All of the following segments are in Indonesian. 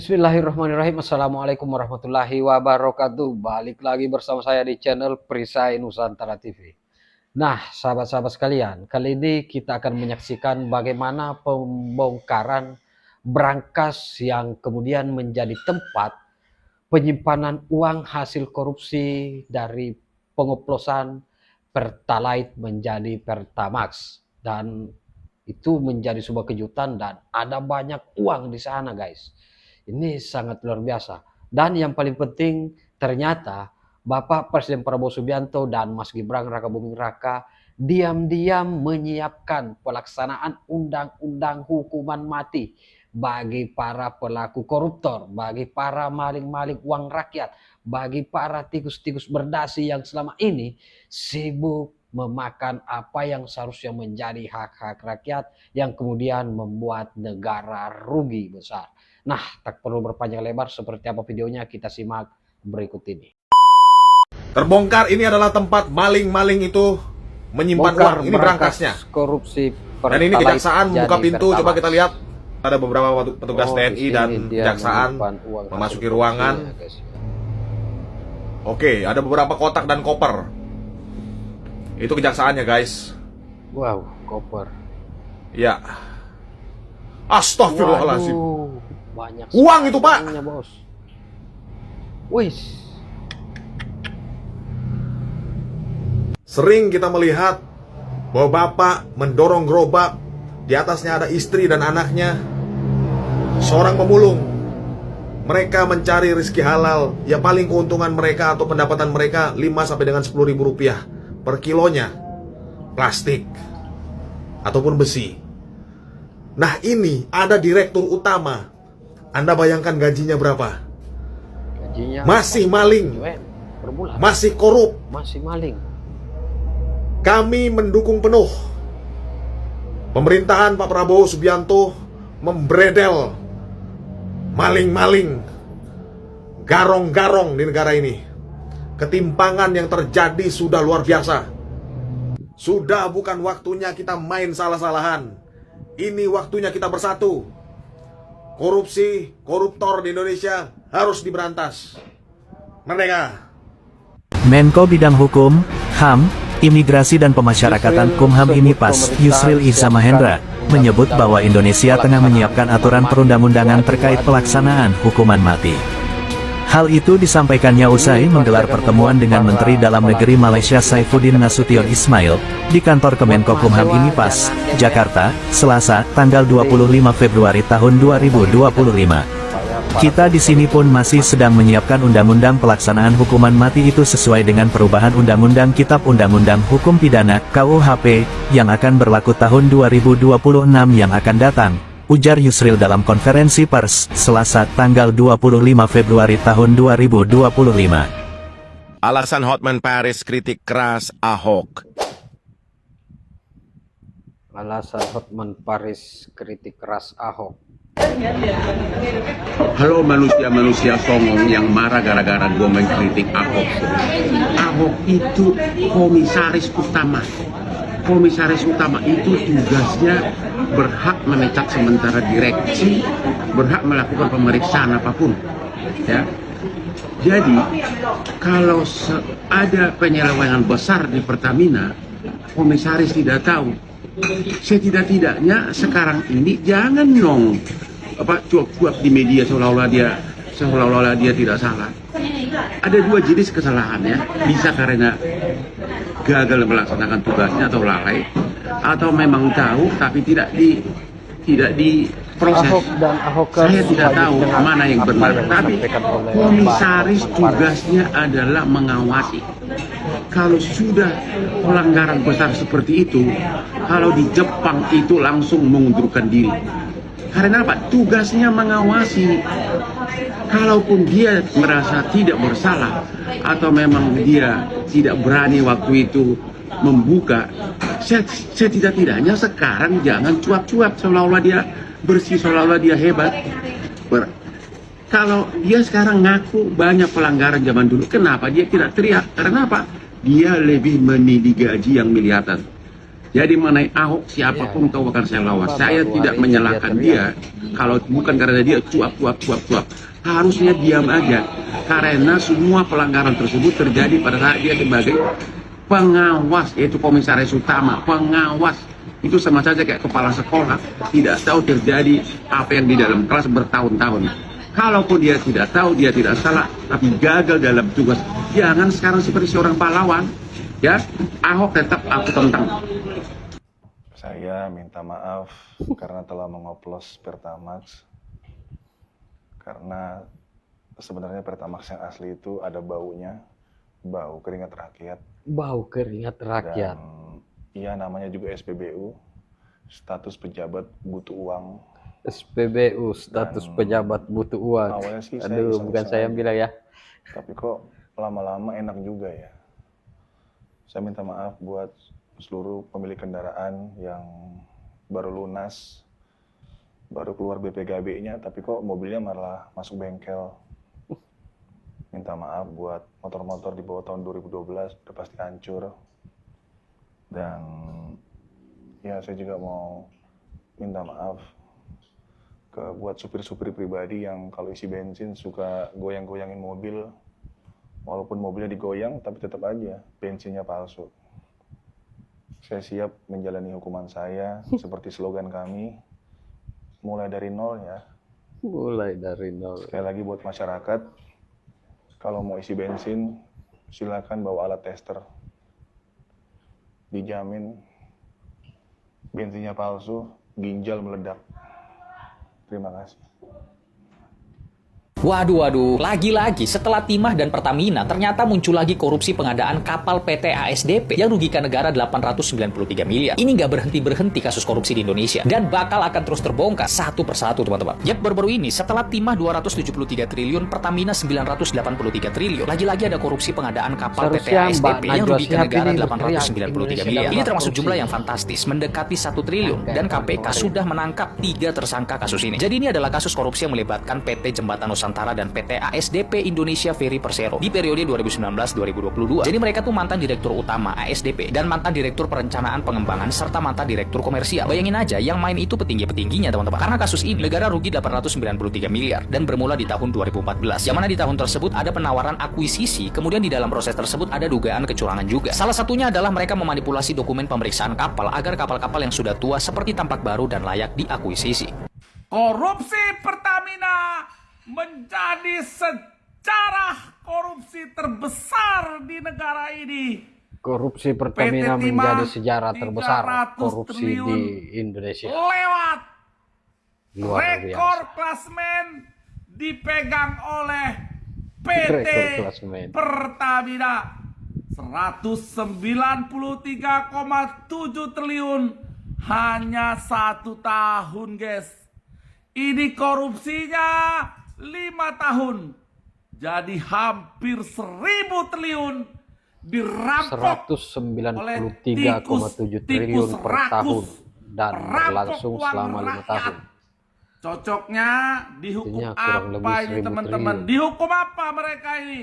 Bismillahirrahmanirrahim. Assalamualaikum warahmatullahi wabarakatuh. Balik lagi bersama saya di channel Perisai Nusantara TV. Nah, sahabat-sahabat sekalian, kali ini kita akan menyaksikan bagaimana pembongkaran brankas yang kemudian menjadi tempat penyimpanan uang hasil korupsi dari pengoplosan Pertalite menjadi Pertamax, dan itu menjadi sebuah kejutan dan ada banyak uang di sana, guys. Ini sangat luar biasa. Dan yang paling penting, ternyata Bapak Presiden Prabowo Subianto dan Mas Gibran Rakabuming Raka diam-diam menyiapkan pelaksanaan undang-undang hukuman mati bagi para pelaku koruptor, bagi para maling-maling uang rakyat, bagi para tikus-tikus berdasi yang selama ini sibuk memakan apa yang seharusnya menjadi hak-hak rakyat, yang kemudian membuat negara rugi besar. Nah, tak perlu berpanjang lebar, seperti apa videonya kita simak berikut ini. Terbongkar, ini adalah tempat maling-maling itu menyimpan uang. Ini berangkasnya. Korupsi dan ini kejaksaan buka pintu, coba kita lihat. Ada beberapa petugas TNI dan kejaksaan memasuki ruangan. Oke, ada beberapa kotak dan koper. Itu kejaksaannya, guys. Wow, koper. Ya. Astagfirullahaladzim. Banyak uang itu, Pak. Bos. Wih. Sering kita melihat bahwa bapak mendorong gerobak, di atasnya ada istri dan anaknya, seorang pemulung. Mereka mencari rezeki halal, ya paling keuntungan mereka atau pendapatan mereka 5 sampai dengan 10 ribu rupiah per kilonya, plastik ataupun besi. Nah, ini ada direktur utama. Anda bayangkan gajinya berapa? Gajinya masih maling, per bulan. Masih korup, masih maling. Kami mendukung penuh pemerintahan Pak Prabowo Subianto membredel maling-maling, garong-garong di negara ini. Ketimpangan yang terjadi sudah luar biasa. Sudah bukan waktunya kita main salah-salahan. Ini waktunya kita bersatu. Korupsi, koruptor di Indonesia harus diberantas. Merdeka. Menko Bidang Hukum, HAM, Imigrasi dan Pemasyarakatan Kumham Imipas, Yusril Iza Mahendra, menyebut bahwa Indonesia tengah menyiapkan aturan perundang-undangan terkait pelaksanaan hukuman mati. Hal itu disampaikannya usai menggelar pertemuan dengan Menteri Dalam Negeri Malaysia Saifuddin Nasution Ismail di kantor Kemenkokumham Imipas, Jakarta, Selasa, tanggal 25 Februari tahun 2025. Kita di sini pun masih sedang menyiapkan undang-undang pelaksanaan hukuman mati itu sesuai dengan perubahan Undang-Undang Kitab Undang-Undang Hukum Pidana (KUHP) yang akan berlaku tahun 2026 yang akan datang, ujar Yusril dalam konferensi pers Selasa tanggal 25 Februari tahun 2025. Alasan Hotman Paris kritik keras Ahok. Alasan Hotman Paris kritik keras Ahok. Halo manusia-manusia songong yang marah gara-gara gue mengkritik Ahok. Ahok itu komisaris utama. Komisaris utama itu tugasnya berhak memecat sementara direksi, berhak melakukan pemeriksaan apapun, ya. Jadi kalau ada penyelewengan besar di Pertamina, komisaris tidak tahu. Setidak-tidaknya sekarang ini jangan cuap-cuap di media seolah-olah dia tidak salah. Ada dua jenis kesalahan, ya. Bisa karena gagal melaksanakan tugasnya atau lalai, atau memang tahu tapi tidak diproses. Saya tidak tahu mana yang benar, tapi komisaris tugasnya adalah mengawasi. Kalau sudah pelanggaran besar seperti itu, kalau di Jepang itu langsung mengundurkan diri. Karena apa? Tugasnya mengawasi. Kalaupun dia merasa tidak bersalah atau memang dia tidak berani waktu itu membuka, setidak-tidaknya sekarang jangan cuap-cuap seolah-olah dia bersih, seolah-olah dia hebat. Kalau dia sekarang ngaku banyak pelanggaran zaman dulu, kenapa dia tidak teriak? Karena apa? Dia lebih menilai gaji yang miliaran. Jadi mengenai Ahok, siapapun kau akan saya lawan. Saya tidak menyalahkan dia kalau bukan karena dia cuap. Harusnya diam aja, karena semua pelanggaran tersebut terjadi pada saat dia sebagai pengawas, yaitu komisaris utama, pengawas. Itu sama saja kayak kepala sekolah, tidak tahu terjadi apa yang di dalam kelas bertahun-tahun. Kalaupun dia tidak tahu, dia tidak salah, tapi gagal dalam tugas. Jangan sekarang seperti seorang pahlawan. Ya, Ahok tetap aku tentang. Saya minta maaf karena telah mengoplos Pertamax. Karena sebenarnya Pertamax yang asli itu ada baunya, bau keringat rakyat. Bau keringat rakyat. Dan iya, namanya juga SPBU, status pejabat butuh uang. SPBU, status pejabat butuh uang. Awalnya sih saya Aduh, iseng-iseng bukan saya yang aja. bilang ya. Tapi kok lama-lama enak juga ya. Saya minta maaf buat seluruh pemilik kendaraan yang baru lunas, baru keluar BPKB-nya, tapi kok mobilnya malah masuk bengkel. Minta maaf buat motor-motor di bawah tahun 2012, udah pasti hancur. Dan ya saya juga mau minta maaf buat supir-supir pribadi yang kalau isi bensin suka goyang-goyangin mobil. Walaupun mobilnya digoyang, tapi tetap aja bensinnya palsu. Saya siap menjalani hukuman saya seperti slogan kami, mulai dari nol ya. Mulai dari nol. Sekali lagi buat masyarakat, kalau mau isi bensin, silakan bawa alat tester. Dijamin bensinnya palsu, ginjal meledak. Terima kasih. Waduh, lagi-lagi setelah Timah dan Pertamina ternyata muncul lagi korupsi pengadaan kapal PT ASDP yang rugikan negara 893 miliar. Ini nggak berhenti-berhenti kasus korupsi di Indonesia dan bakal akan terus terbongkar satu persatu, teman-teman. Yap, baru-baru ini setelah Timah 273 triliun, Pertamina 983 triliun, lagi-lagi ada korupsi pengadaan kapal PT ASDP yang rugikan negara 893 miliar. Ini termasuk jumlah yang fantastis, mendekati 1 triliun dan KPK sudah menangkap 3 tersangka kasus ini. Jadi ini adalah kasus korupsi yang melibatkan PT Jembatan Nusantara dan PT ASDP Indonesia Ferry Persero di periode 2019-2022. Jadi mereka tuh mantan direktur utama ASDP dan mantan direktur perencanaan pengembangan serta mantan direktur komersial. Bayangin aja, yang main itu petinggi-petingginya, teman-teman. Karena kasus ini negara rugi 893 miliar dan bermula di tahun 2014. Yang mana di tahun tersebut ada penawaran akuisisi, kemudian di dalam proses tersebut ada dugaan kecurangan juga. Salah satunya adalah mereka memanipulasi dokumen pemeriksaan kapal agar kapal-kapal yang sudah tua seperti tampak baru dan layak diakuisisi. Korupsi Pertamina menjadi sejarah korupsi terbesar di negara ini. Korupsi Pertamina PT Timah, menjadi sejarah terbesar 300 korupsi triliun di Indonesia. Lewat Luar rekor biasa. klasmen dipegang oleh Rekor PT klasemen. Pertamina 193,7 triliun hanya 1 tahun, guys. Ini korupsinya 5 tahun. Jadi hampir 1.000 triliun dirampok oleh 193,7 triliun per tahun dan berlangsung selama 5 tahun. Cocoknya dihukum Artinya kurang lebih apa ini 1.000 teman-teman? triliun. Dihukum apa mereka ini?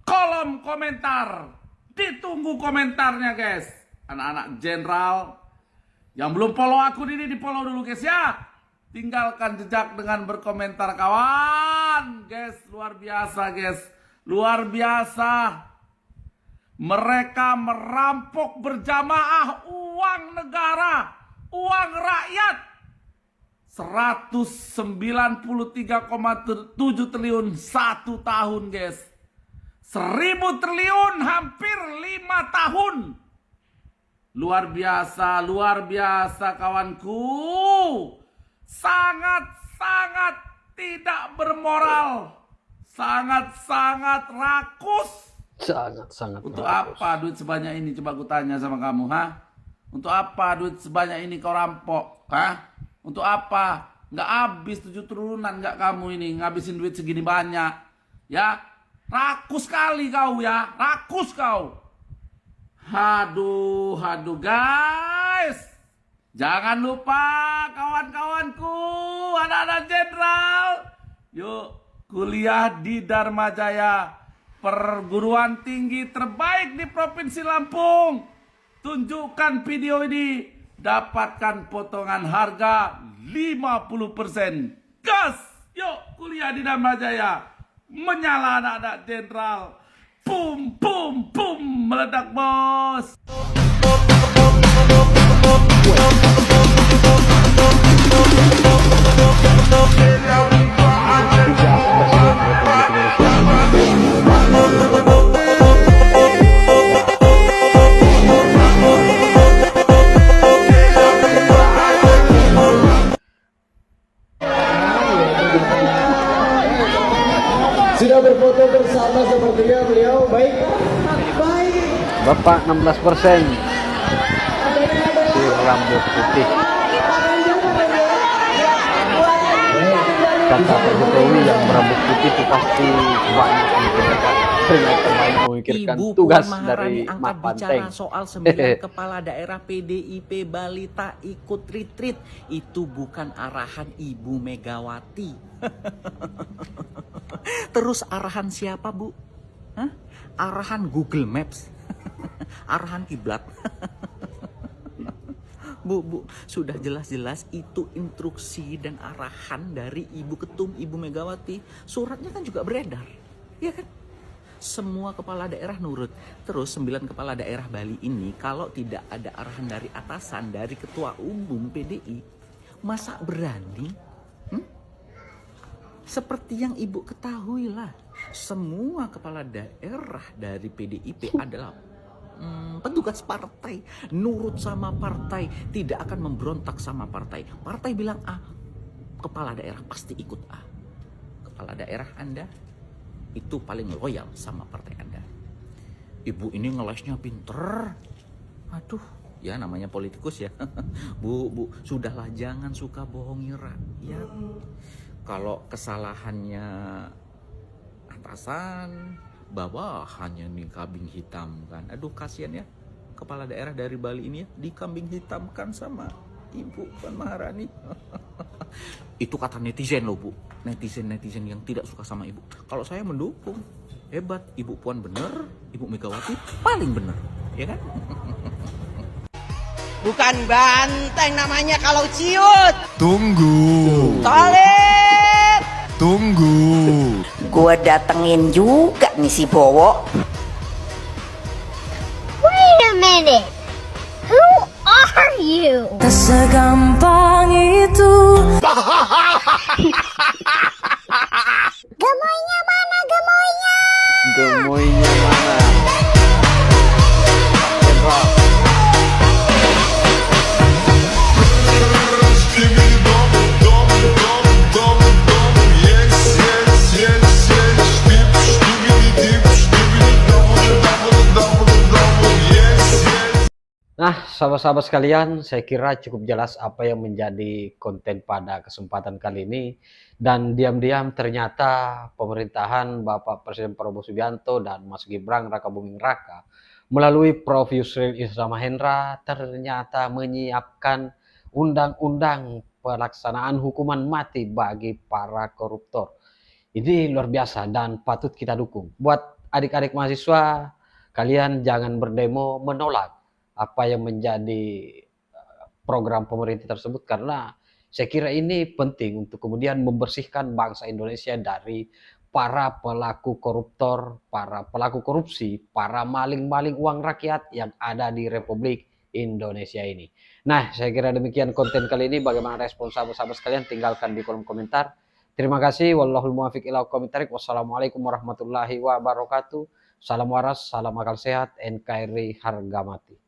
Kolom komentar. Ditunggu komentarnya, guys. Anak-anak jenderal yang belum follow akun ini, di follow dulu, guys ya. Tinggalkan jejak dengan berkomentar, kawan. Guys, luar biasa, guys. Luar biasa. Mereka merampok berjamaah uang negara, uang rakyat. 193,7 triliun 1 tahun, guys. 1.000 triliun hampir 5 tahun. Luar biasa kawanku. Sangat-sangat tidak bermoral. Sangat-sangat rakus. Sangat-sangat Untuk bagus. apa duit sebanyak ini? Coba aku tanya sama kamu, ha? Untuk apa duit sebanyak ini kau rampok, ha? Untuk apa? Nggak habis 7 turunan nggak kamu ini ngabisin duit segini banyak, ya? Rakus sekali kau, ya? Rakus kau. Haduh guys. Jangan lupa kawan-kawanku, anak-anak jenderal. Yuk kuliah di Dharma Jaya, perguruan tinggi terbaik di Provinsi Lampung. tunjukkan video ini, dapatkan potongan harga 50%. Gas! Yuk kuliah di Dharma Jaya. Menyala anak-anak jenderal. Pum, pum, pum, meledak bos. Sudah berfoto bersama sepertinya beliau, baik. Bapak 16%. Si rambut putih. Kata Pak Jokowi yang berambut putih itu pasti banyak memikirkan Ibu tugas Puan dari Maharani angkat Mak bicara Banteng. soal 9 kepala daerah PDIP Balita ikut retreat. Itu bukan arahan Ibu Megawati. Terus arahan siapa, Bu? Hah? Arahan Google Maps. Arahan kiblat. Bu, sudah jelas-jelas itu instruksi dan arahan dari Ibu Ketum, Ibu Megawati. Suratnya kan juga beredar, ya kan? Semua kepala daerah nurut. Terus 9 kepala daerah Bali ini kalau tidak ada arahan dari atasan, dari Ketua Umum PDI, masa berani? Seperti yang Ibu ketahui lah, semua kepala daerah dari PDIP adalah petugas partai, nurut sama partai, tidak akan memberontak sama partai. Partai bilang A, kepala daerah pasti ikut A. Kepala daerah Anda itu paling loyal sama partai Anda. Ibu ini ngelesnya pinter. Aduh, ya namanya politikus ya. Bu, sudahlah jangan suka bohongi rakyat. Kalau kesalahannya atasan, bawahannya nih kambing hitam kan. Aduh kasihan ya kepala daerah dari Bali ini ya, dikambing hitamkan sama Ibu Puan Maharani. Itu kata netizen loh, Bu. Netizen yang tidak suka sama Ibu. Kalau saya mendukung. Hebat, Ibu Puan bener, Ibu Megawati paling bener, ya kan? Bukan banteng namanya kalau ciut. Tunggu. Toilet. Tunggu. Gua datengin juga nih si Bowo. Wait a minute. Who are you? Segampang itu. Gemoynya mana gemoynya? Gemoynya mana? Nah, sahabat-sahabat sekalian, saya kira cukup jelas apa yang menjadi konten pada kesempatan kali ini. Dan diam-diam ternyata pemerintahan Bapak Presiden Prabowo Subianto dan Mas Gibran Rakabuming Raka melalui Prof. Yusril Iza Mahendra ternyata menyiapkan undang-undang pelaksanaan hukuman mati bagi para koruptor. Ini luar biasa dan patut kita dukung. Buat adik-adik mahasiswa, kalian jangan berdemo menolak apa yang menjadi program pemerintah tersebut, karena saya kira ini penting untuk kemudian membersihkan bangsa Indonesia dari para pelaku koruptor, para pelaku korupsi, para maling-maling uang rakyat yang ada di Republik Indonesia ini. Nah, saya kira demikian konten kali ini. Bagaimana respon sahabat-sahabat sekalian? Tinggalkan di kolom komentar. Terima kasih. Wallahul muwaffiq ila aqwamit thoriq. Wassalamualaikum warahmatullahi wabarakatuh. Salam waras, salam akal sehat, NKRI harga mati.